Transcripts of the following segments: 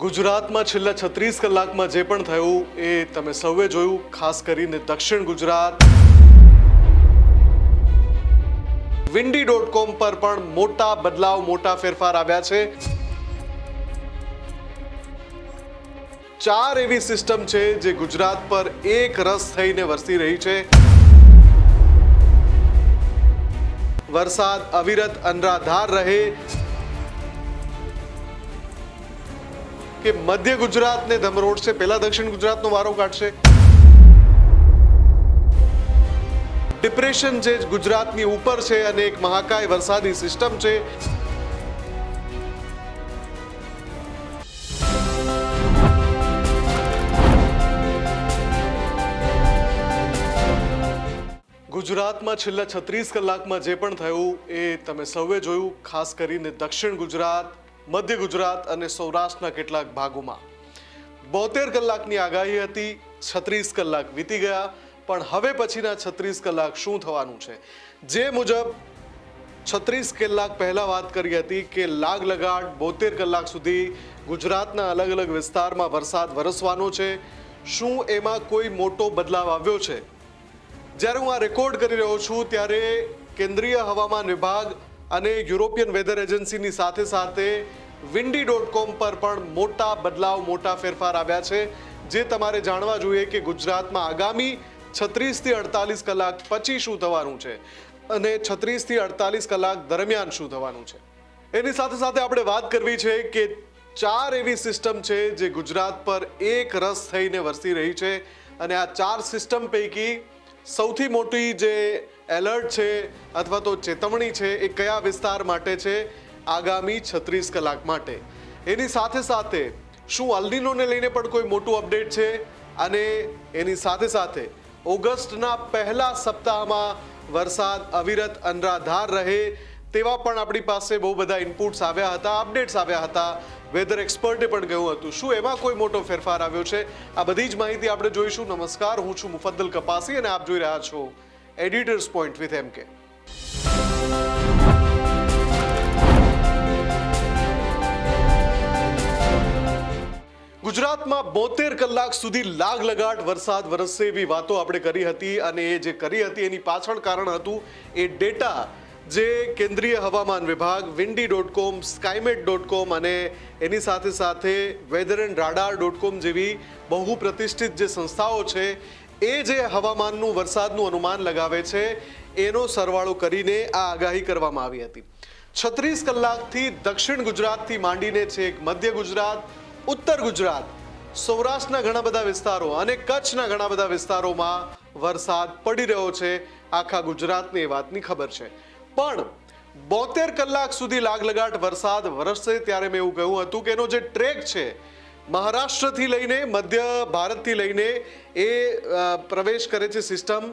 ગુજરાતમાં છેલ્લા 36 કલાકમાં જે પણ થયું એ તમે સૌએ જોયું, ખાસ કરીને દક્ષિણ ગુજરાત windy.com પર પણ મોટા બદલાવ, મોટા ફેરફાર આવ્યા છે। 4 એવી સિસ્ટમ છે જે ગુજરાત પર એક રસ થઈને વરસી રહી છે। વરસાદ અવિરત અનરાધાર રહે કે મધ્ય ગુજરાતને ધમરોડશે, પહેલા દક્ષિણ ગુજરાતનો વારો કાઢશે। ડિપ્રેશન જે ગુજરાતની ઉપર છે અને એક મહાકાય વરસાદી સિસ્ટમ છે। ગુજરાતમાં છેલ્લા 36 કલાકમાં જે પણ થયું એ તમે સૌએ જોયું, ખાસ કરીને દક્ષિણ ગુજરાત, મધ્ય ગુજરાત અને સૌરાષ્ટ્રના કેટલાક ભાગોમાં 72 કલાકની આગાહી હતી। 36 કલાક વીતી ગયા, પણ હવે પછીના 36 કલાક શું થવાનું છે? જે મુજબ 36 કલાક પહેલા વાત કરી હતી કે લાગલગાટ 72 કલાક સુધી ગુજરાતના અલગ અલગ વિસ્તારમાં વરસાદ વરસવાનો છે। શું એમાં કોઈ મોટો બદલાવ આવ્યો છે? જ્યારે હું આ રેકોર્ડ કરી રહ્યો છું ત્યારે કેન્દ્રીય હવામાન વિભાગ અને યુરોપિયન વેધર એજન્સીની સાથે સાથે windy.com પર પણ મોટા બદલાવ, મોટા ફેરફાર આવ્યા છે, જે તમારે જાણવા જોઈએ કે ગુજરાતમાં આગામી 36 થી 48 કલાક પછી શું થવાનું છે અને 36 થી 48 કલાક દરમિયાન શું થવાનું છે। એની સાથે સાથે આપણે વાત કરવી છે કે 4 એવી સિસ્ટમ છે જે ગુજરાત પર એક રસ થઈને વરસી રહી છે અને આ 4 સિસ્ટમ પૈકી સૌથી મોટી જે એલર્ટ છે અથવા તો ચેતવણી છે એ કયા વિસ્તાર માટે છે? આગામી 36 કલાક માટે। એની સાથે સાથે શું અલ્નીનોને લઈને પણ કોઈ મોટું અપડેટ છે? અને એની સાથે સાથે ઓગસ્ટના પહેલા સપ્તાહમાં વરસાદ અવિરત અનરાધાર રહે તેવા પણ આપણી પાસે બહુ બધા ઇનપુટ્સ આવ્યા હતા, અપડેટ્સ આવ્યા હતા। વેધર એક્સપર્ટે પણ કહ્યું હતું। શું એમાં કોઈ મોટો ફેરફાર આવ્યો છે? આ બધી જ માહિતી આપણે જોઈશું। નમસ્કાર, હું છું મુફદ્દલ કપાસી અને આપ જોઈ રહ્યા છો એડિટર્સ પોઈન્ટ વિથ MK। ગુજરાતમાં 72 કલાક સુધી લાગલગાટ વરસાદ વરસશે એવી વાતો આપણે કરી હતી અને એ જે કરી હતી એની પાછળ કારણ હતું એ ડેટા જે કેન્દ્રીય હવામાન વિભાગ, windy.com, skymet.com અને એની સાથે સાથે weather and radar.com જેવી બહુ પ્રતિષ્ઠિત જે સંસ્થાઓ છે એ જે હવામાનનું, વરસાદનું અનુમાન લગાવે છે એનો સરવાળો કરીને આ આગાહી કરવામાં આવી હતી। 36 કલાકથી દક્ષિણ ગુજરાતથી માંડીને છેક મધ્ય ગુજરાત, ઉત્તર ગુજરાત, સૌરાષ્ટ્રના ઘણા બધા વિસ્તારો અને કચ્છના ઘણા બધા વિસ્તારોમાં વરસાદ પડી રહ્યો છે। આખા ગુજરાતને એ વાતની ખબર છે, પણ 72 કલાક સુધી લાગલગાટ વરસાદ વરસશે ત્યારે મેં એવું કહ્યું હતું કે એનો જે ટ્રેક છે મહારાષ્ટ્રથી લઈને મધ્ય ભારતથી લઈને એ પ્રવેશ કરે છે સિસ્ટમ,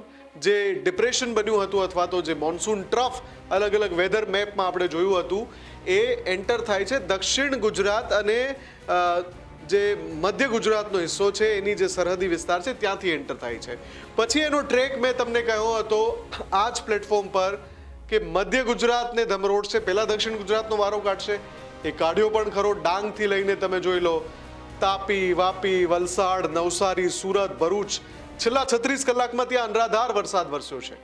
જે ડિપ્રેશન બન્યું હતું અથવા તો જે મોન્સૂન ટ્રફ અલગ અલગ વેધર મેપમાં આપણે જોયું હતું એ એન્ટર થાય છે દક્ષિણ ગુજરાત અને જે મધ્ય ગુજરાતનો હિસ્સો છે એની જે સરહદી વિસ્તાર છે ત્યાંથી એન્ટર થાય છે। પછી એનો ટ્રેક મેં તમને કહ્યો હતો આ જ પ્લેટફોર્મ પર કે મધ્ય ગુજરાતને ધમરોડશે, પહેલા દક્ષિણ ગુજરાતનો વારો કાઢશે। એ કાઢ્યો પણ ખરો। ડાંગથી લઈને તમે જોઈ લો તાપી, વાપી, વલસાડ, નવસારી, સુરત, ભરૂચ, છેલ્લા 36 કલાકમાં ત્યાં અનરાધાર વરસાદ વરસ્યો છે।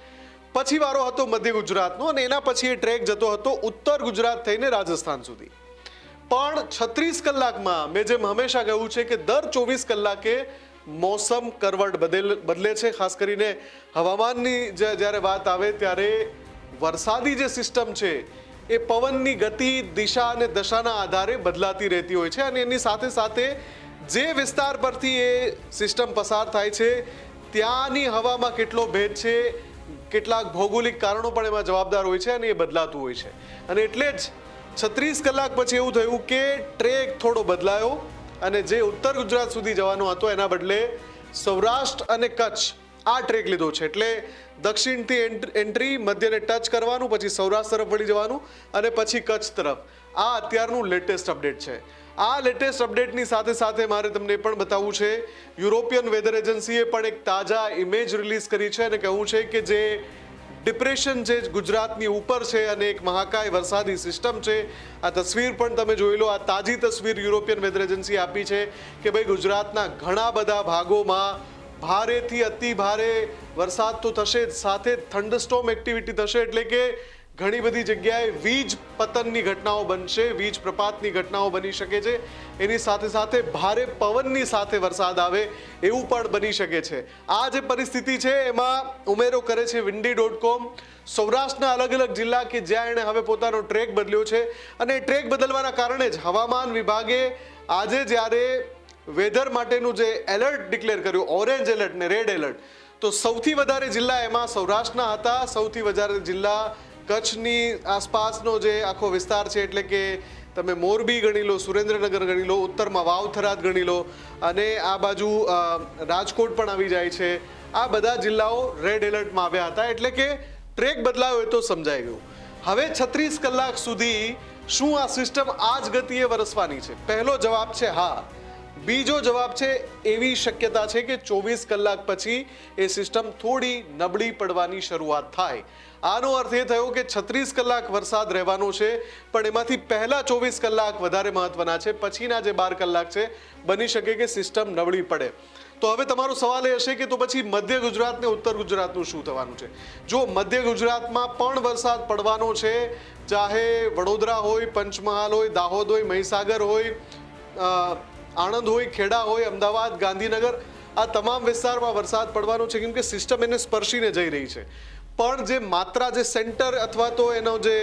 પછી વારો હતો મધ્ય ગુજરાતનો અને એના પછી એ ટ્રેક જતો હતો ઉત્તર ગુજરાત થઈને રાજસ્થાન સુધી। પણ 36 કલાકમાં મેં જેમ હંમેશા કહ્યું છે કે દર 24 કલાકે મોસમ કરવટ બદલે છે। ખાસ કરીને હવામાનની જ્યારે વાત આવે ત્યારે વરસાદી જે સિસ્ટમ છે એ પવનની ગતિ, દિશા અને દશાના આધારે બદલાતી રહેતી હોય છે અને એની સાથે સાથે જે વિસ્તાર પરથી એ સિસ્ટમ પસાર થાય છે ત્યાંની હવામાં કેટલો ભેજ છે, કેટલાક ભૌગોલિક કારણો પણ એમાં જવાબદાર હોય છે અને એ બદલાતું હોય છે। અને એટલે જ 36 કલાક પછી એવું થયું કે ટ્રેક થોડો બદલાયો અને જે ઉત્તર ગુજરાત સુધી જવાનો હતો એના બદલે સૌરાષ્ટ્ર અને કચ્છ આ ટ્રેક લીધો છે। એટલે દક્ષિણથી એન્ટ્રી, મધ્યને ટચ કરવાનું, પછી સૌરાષ્ટ્ર તરફ વળી જવાનું અને પછી કચ્છ તરફ। આ અત્યારનું લેટેસ્ટ અપડેટ છે। આ લેટેસ્ટ અપડેટની સાથે સાથે મારે તમને પણ બતાવવું છે યુરોપિયન વેધર એજન્સીએ પણ એક તાજા ઇમેજ રિલીઝ કરી છે અને કહ્યું છે કે જે ડિપ્રેશન જે ગુજરાતની ઉપર છે અને એક મહાકાય વરસાદી સિસ્ટમ છે. આ તસવીર પણ તમે જોઈ લો. આ તાજી તસવીર યુરોપિયન વેધર એજન્સી આપી છે કે ભાઈ ગુજરાતના ઘણા બધા ભાગોમાં ભારેથી અતિ ભારે વરસાદ તો થશે જ, સાથે થંડરસ્ટોર્મ એક્ટિવિટી થશે, એટલે કે ઘણી બધી જગ્યાએ વીજ પતનની ઘટનાઓ બનશે, વીજ પ્રપાતની ઘટનાઓ બની શકે છે. એની સાથે સાથે ભારે પવનની સાથે વરસાદ આવે એવું પણ બની શકે છે. આ જે પરિસ્થિતિ છે એમાં ઉમેરો કરે છે windy.com. સૌરાષ્ટ્રના અલગ અલગ જિલ્લા કે જ્યાં એણે હવે પોતાનો ટ્રેક બદલ્યો છે, અને ટ્રેક બદલવાના કારણે જ હવામાન વિભાગે આજે જ્યારે વેધર માટેનું જે એલર્ટ ડિક્લેર કર્યું, ઓરેન્જ એલર્ટ ને રેડ એલર્ટ, તો સૌથી વધારે જિલ્લા એમાં સૌરાષ્ટ્રના હતા. સૌથી વધારે જિલ્લા કચ્છની આસપાસનો જે આખો વિસ્તાર છે, એટલે કે તમે મોરબી ગણી લો, સુરેન્દ્રનગર ગણી લો, ઉત્તરમાં વાવ-થરાદ ગણી લો, અને આ બાજુ રાજકોટ પણ આવી જાય છે. આ બધા જિલ્લાઓ રેડ એલર્ટમાં આવ્યા હતા. એટલે કે ટ્રેક બદલાયો એ તો સમજાઈ ગયું. હવે 36 કલાક સુધી શું આ સિસ્ટમ આ જ ગતિએ વરસવાની છે? પહેલો જવાબ છે હા. બીજો જવાબ છે એવી શક્યતા છે કે 24 કલાક પછી એ સિસ્ટમ થોડી નબળી પડવાની શરૂઆત થાય. આનો અર્થ એ થયો કે 36 કલાક વરસાદ રહેવાનો છે, પણ એમાંથી પહેલા 24 કલાક વધારે મહત્વના છે. પછીના જે 12 કલાક છે બની શકે કે સિસ્ટમ નબળી પડે. તો હવે તમારો સવાલ એ હશે કે તો પછી મધ્ય ગુજરાત ને ઉત્તર ગુજરાતનું શું થવાનું છે? જો મધ્ય ગુજરાતમાં પણ વરસાદ પડવાનો છે, ચાહે વડોદરા હોય, પંચમહાલ હોય, દાહોદ હોય, મહીસાગર હોય, આણંદ હોય, ખેડા હોય, અમદાવાદ, ગાંધીનગર, આ તમામ વિસ્તારમાં વરસાદ પડવાનો છે, કેમ કે સિસ્ટમ એને સ્પર્શીને જઈ રહી છે. પણ જે માત્રા, જે સેન્ટર અથવા તો એનો જે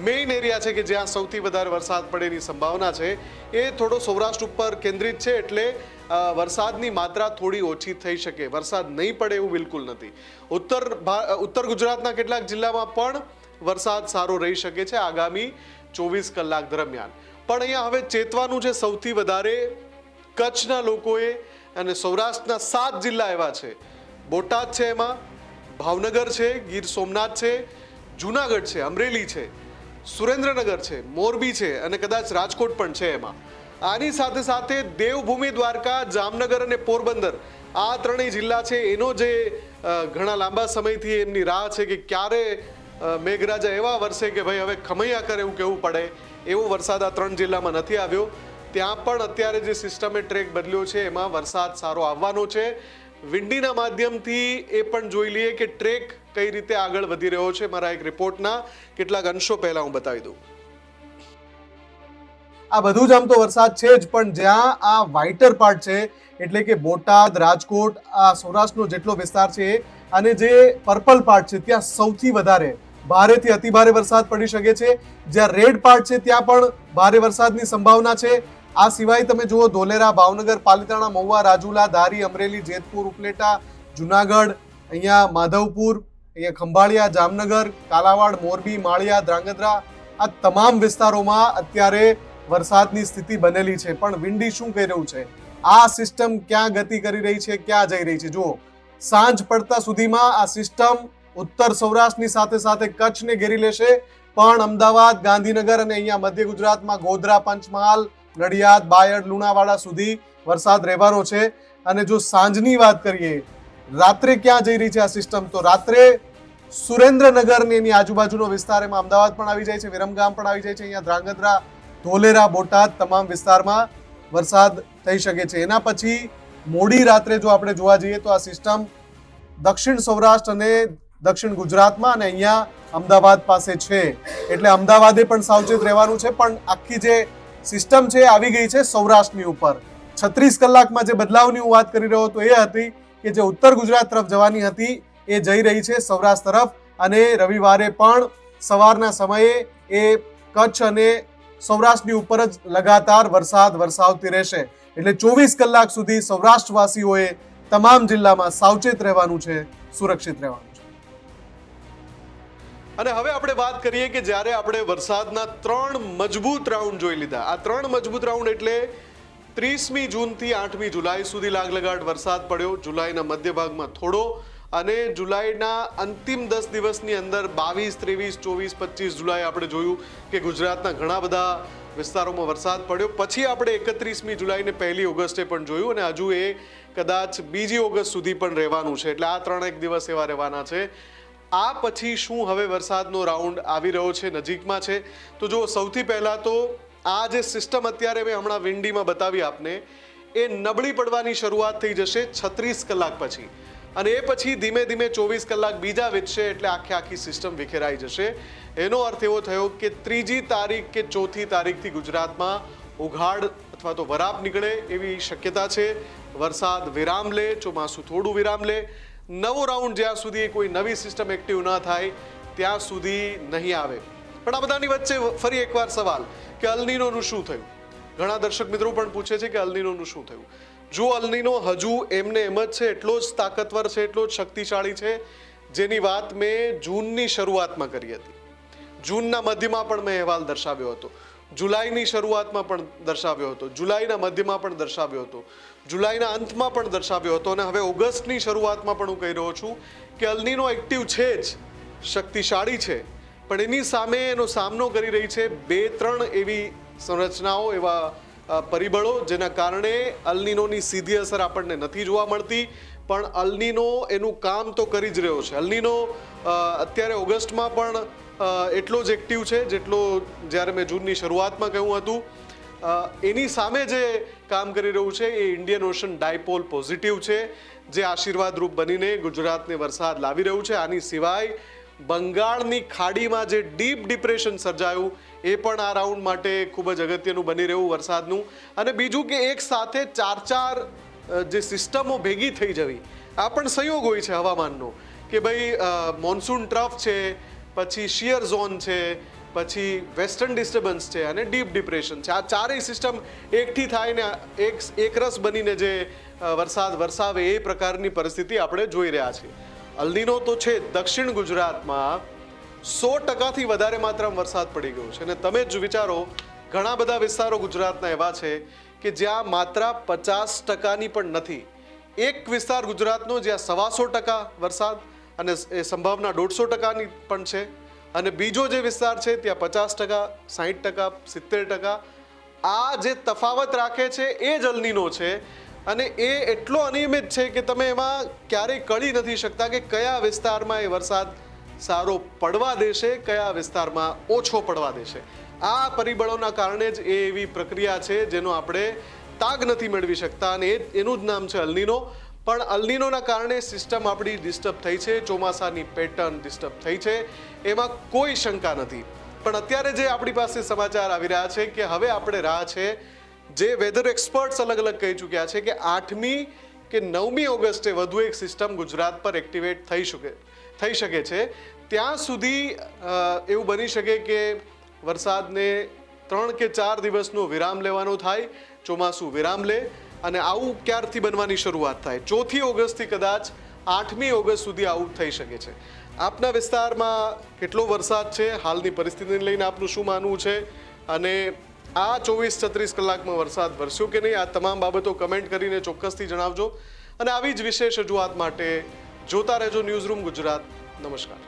મેઇન એરિયા છે કે જ્યાં સૌથી વધારે વરસાદ પડેની સંભાવના છે, એ થોડો સૌરાષ્ટ્ર ઉપર કેન્દ્રિત છે. એટલે વરસાદની માત્રા થોડી ઓછી થઈ શકે. વરસાદ નહીં પડે એવું બિલકુલ નથી. ઉત્તર ગુજરાતના કેટલાક જિલ્લામાં પણ વરસાદ સારો રહી શકે છે આગામી 24 કલાક દરમિયાન. પણ અહીંયા હવે ચેતવાનું છે સૌથી વધારે કચ્છના લોકોએ, અને સૌરાષ્ટ્રના 7 જિલ્લા એવા છે. બોટાદ છે, એમાં ભાવનગર છે, ગીર સોમનાથ છે, જુનાગઢ છે, અમરેલી છે, સુરેન્દ્રનગર છે, મોરબી છે, અને કદાચ રાજકોટ પણ છે એમાં. આની સાથે સાથે દેવભૂમિ દ્વારકા, જામનગર અને પોરબંદર, આ ત્રણેય જિલ્લા છે. એનો જે ઘણા લાંબા સમયથી એમની રાહ છે કે ક્યારે મેઘરાજા એવા વરસે કે ભાઈ હવે ખમૈયા કરે એવું કહેવું પડે, એવો વરસાદ આ 3 જિલ્લામાં નથી આવ્યો. ત્યાં પણ અત્યારે જે સિસ્ટમે ટ્રેક બદલ્યો છે એમાં વરસાદ સારો આવવાનો છે. વિન્ડીના માધ્યમથી એ પણ જોઈ લઈએ કે ટ્રેક કઈ રીતે આગળ વધી રહ્યો છે. મારા એક રિપોર્ટના કેટલાક અંશો પહેલા હું બતાવી દઉં. આ બધું જ આમ તો વરસાદ છે જ, પણ જ્યાં આ વ્હાઇટર પાર્ટ છે, એટલે કે બોટાદ, રાજકોટ, આ સૌરાષ્ટ્રનો જેટલો વિસ્તાર છે, અને જે પર્પલ પાર્ટ છે, ત્યાં સૌથી વધારે ભારેથી અતિ ભારે વરસાદ પડી શકે છે. જ્યાં રેડ પાર્ટ છે ત્યાં પણ ભારે વરસાદની સંભાવના છે. આ સિવાય તમે જુઓ ધોલેરા, ભાવનગર, પાલિતાણા, મહુવા, રાજુલા, ધારી, અમરેલી, જેતપુર, ઉપલેટા, જુનાગઢ, અહીંયા માધવપુર, અહીંયા ખંભાળિયા, જામનગર, કાલાવાડ, મોરબી, માળિયા, ધ્રાંગધ્રા, આ તમામ વિસ્તારોમાં અત્યારે વરસાદની સ્થિતિ બનેલી છે. પણ વિન્ડી શું કહી રહ્યું છે? આ સિસ્ટમ ક્યાં ગતિ કરી રહી છે, ક્યાં જઈ રહી છે? જુઓ, સાંજ પડતા સુધીમાં આ સિસ્ટમ ઉત્તર સૌરાષ્ટ્રની સાથે સાથે કચ્છને ઘેરી લેશે, પણ અમદાવાદ, ગાંધીનગર અને અહીંયા મધ્ય ગુજરાતમાં ગોધરા, પંચમહાલ, નડિયાદ, બાયડ, લુણાવાડા સુધી વરસાદ રહેવાનો છે. અને જો સાંજની વાત કરીએ, રાત્રે ક્યાં જઈ રહી છે આ સિસ્ટમ, તો રાત્રે સુરેન્દ્રનગર ને એની આજુબાજુનો વિસ્તાર, એમાં અમદાવાદ પણ આવી જાય છે, વિરમગામ પણ આવી જાય છે, અહીંયા ધ્રાંગધ્રા, ધોલેરા, બોટાદ, તમામ વિસ્તારમાં વરસાદ થઈ શકે છે. એના પછી મોડી રાત્રે જો આપણે જોવા જઈએ તો આ સિસ્ટમ દક્ષિણ સૌરાષ્ટ્ર અને દક્ષિણ ગુજરાતમાં અને અહીંયા અમદાવાદ પાસે છે, એટલે અમદાવાદે પણ સાવચેત રહેવાનું છે. પણ આખી જે સિસ્ટમ છે આવી ગઈ છે સૌરાષ્ટ્રની ઉપર. 36 કલાકમાં જે બદલાવની હું વાત કરી રહ્યો હતો એ હતી કે જે ઉત્તર ગુજરાત તરફ જવાની હતી એ જઈ રહી છે સૌરાષ્ટ્ર તરફ, અને રવિવારે પણ સવારના સમયે એ કચ્છ અને સૌરાષ્ટ્રની ઉપર જ લગાતાર વરસાદ વરસાવતી રહેશે. એટલે 24 કલાક સુધી સૌરાષ્ટ્રવાસીઓએ તમામ જિલ્લામાં સાવચેત રહેવાનું છે, સુરક્ષિત રહેવાનું છે. અને હવે આપણે વાત કરીએ કે જ્યારે આપણે વરસાદના 3 મજબૂત રાઉન્ડ જોઈ લીધા. આ 3 મજબૂત રાઉન્ડ એટલે 30મી જૂનથી 8મી જુલાઈ સુધી લાગલગાટ વરસાદ પડ્યો. જુલાઈના મધ્ય ભાગમાં થોડો, અને જુલાઈના અંતિમ 10 દિવસની અંદર 22, 23, 24, 25 જુલાઈ આપણે જોયું કે ગુજરાતના ઘણા બધા વિસ્તારોમાં વરસાદ પડ્યો. પછી આપણે 31મી જુલાઈને 1લી ઓગસ્ટે પણ જોયું, અને હજુ એ કદાચ 2જી ઓગસ્ટ સુધી પણ રહેવાનું છે. એટલે આ 3 દિવસ એવા રહેવાના છે. આ પછી શું હવે વરસાદનો રાઉન્ડ આવી રહ્યો છે, નજીકમાં છે? તો જો સૌથી પહેલાં તો આ જે સિસ્ટમ અત્યારે મેં હમણાં વિંડીમાં બતાવી આપને, એ નબળી પડવાની શરૂઆત થઈ જશે 36 કલાક પછી, અને એ પછી ધીમે ધીમે 24 કલાક બીજા વીતશે એટલે આખી સિસ્ટમ વિખેરાઈ જશે. એનો અર્થ એવો થયો કે 3જી તારીખ કે 4થી તારીખથી ગુજરાતમાં ઉઘાડ અથવા તો વરાપ નીકળે એવી શક્યતા છે. વરસાદ વિરામ લે, ચોમાસું થોડું વિરામ લે. નવો રાઉન્ડ જ્યાં સુધી કોઈ નવી સિસ્ટમ એક્ટિવ ન થાય ત્યાં સુધી નહીં આવે. પણ આ બધાની વચ્ચે ફરી એકવાર સવાલ કે અલનીનોનું શું થયું? ઘણા દર્શક મિત્રો પણ પૂછે છે કે અલનીનોનું શું થયું. જો અલનીનો હજુ એમને એમ જ છે, એટલો જ તાકાતવર છે, એટલો જ શક્તિશાળી છે, જેની વાત મેં જૂનની શરૂઆતમાં કરી હતી. જૂનના મધ્યમાં પણ મેં અહેવાલ દર્શાવ્યો હતો, જુલાઈની શરૂઆતમાં પણ દર્શાવ્યો હતો, જુલાઈના મધ્યમાં પણ દર્શાવ્યો હતો, જુલાઈના અંતમાં પણ દર્શાવ્યો હતો, અને હવે ઓગસ્ટની શરૂઆતમાં પણ હું કહી રહ્યો છું કે અલનીનો એક્ટિવ છે જ, શક્તિશાળી છે, પણ એની સામે એનો સામનો કરી રહી છે 2-3 એવી સંરચનાઓ, એવા પરિબળો જેના કારણે અલનીનોની સીધી અસર આપણને નથી જોવા મળતી, પણ અલનીનો એનું કામ તો કરી જ રહ્યો છે. અલનીનો અત્યારે ઓગસ્ટમાં પણ એટલો જ એક્ટિવ છે જેટલો જ્યારે મેં જૂનની શરૂઆતમાં કહ્યું હતું. એની સામે જે કામ કરી રહ્યું છે એ ઇન્ડિયન ઓશન ડાયપોલ પોઝિટિવ છે, જે આશીર્વાદરૂપ બનીને ગુજરાતને વરસાદ લાવી રહ્યું છે. આની સિવાય બંગાળની ખાડીમાં જે ડીપ ડિપ્રેશન સર્જાયું એ પણ આ રાઉન્ડ માટે ખૂબ જ અગત્યનું બની રહ્યું વરસાદનું. અને બીજું કે એક સાથે 4 જે સિસ્ટમો ભેગી થઈ જવી, આ પણ સંયોગ હોય છે હવામાનનો, કે ભાઈ મોન્સૂન ટ્રફ છે, પછી શિયર ઝોન છે, પછી વેસ્ટર્ન ડિસ્ટર્બન્સ છે અને ડીપ ડિપ્રેશન છે. આ ચારેય સિસ્ટમ એકઠી થાય ને એકરસ બનીને જે વરસાદ વરસાવે એ પ્રકારની પરિસ્થિતિ આપણે જોઈ રહ્યા છીએ. અલનીનો તો છે, દક્ષિણ ગુજરાતમાં 100%થી વધારે માત્રામાં વરસાદ પડી ગયો છે. અને તમે જ વિચારો, ઘણા બધા વિસ્તારો ગુજરાતના એવા છે કે જ્યાં માત્રા 50%ની પણ નથી. એક વિસ્તાર ગુજરાતનો જ્યાં 125% વરસાદ અને એ સંભાવના 150%ની પણ છે, અને બીજો જે વિસ્તાર છે ત્યાં 50%, 60%, 70%. આ જે તફાવત રાખે છે એ જ અલનીનો છે, અને એ એટલો અનિયમિત છે કે તમે એમાં ક્યારેય કળી નથી શકતા કે કયા વિસ્તારમાં એ વરસાદ સારો પડવા દેશે, કયા વિસ્તારમાં ઓછો પડવા દેશે. આ પરિબળોના કારણે જ એ એવી પ્રક્રિયા છે જેનો આપણે તાગ નથી મેળવી શકતા, અને એનું જ નામ છે અલનીનો. પણ અલનીનોના કારણે સિસ્ટમ આપણી ડિસ્ટર્બ થઈ છે, ચોમાસાની પેટર્ન ડિસ્ટર્બ થઈ છે, એમાં કોઈ શંકા નથી. પણ અત્યારે જે આપણી પાસે સમાચાર આવી રહ્યા છે કે હવે આપણે રાહ છે, જે વેધર એક્સપર્ટ્સ અલગ અલગ કહી ચૂક્યા છે કે 8મી કે 9મી ઓગસ્ટે વધુ એક સિસ્ટમ ગુજરાત પર એક્ટિવેટ થઈ શકે છે. ત્યાં સુધી એવું બની શકે કે વરસાદને 3 કે 4 દિવસનો વિરામ લેવાનો થાય, ચોમાસું વિરામ લે, અને આવું ક્યારથી બનવાની શરૂઆત થાય? 4થી ઓગસ્ટથી કદાચ 8મી ઓગસ્ટ સુધી આવું થઈ શકે છે. આપના વિસ્તારમાં કેટલો વરસાદ છે, હાલની પરિસ્થિતિને લઈને આપનું શું માનવું છે, અને આ 24-36 કલાકમાં વરસાદ વરસ્યો કે નહીં, આ તમામ બાબતો કમેન્ટ કરીને ચોક્કસથી જણાવજો. અને આવી જ વિશેષ રજૂઆત માટે જોતા રહેજો ન્યૂઝરૂમ ગુજરાત. નમસ્કાર.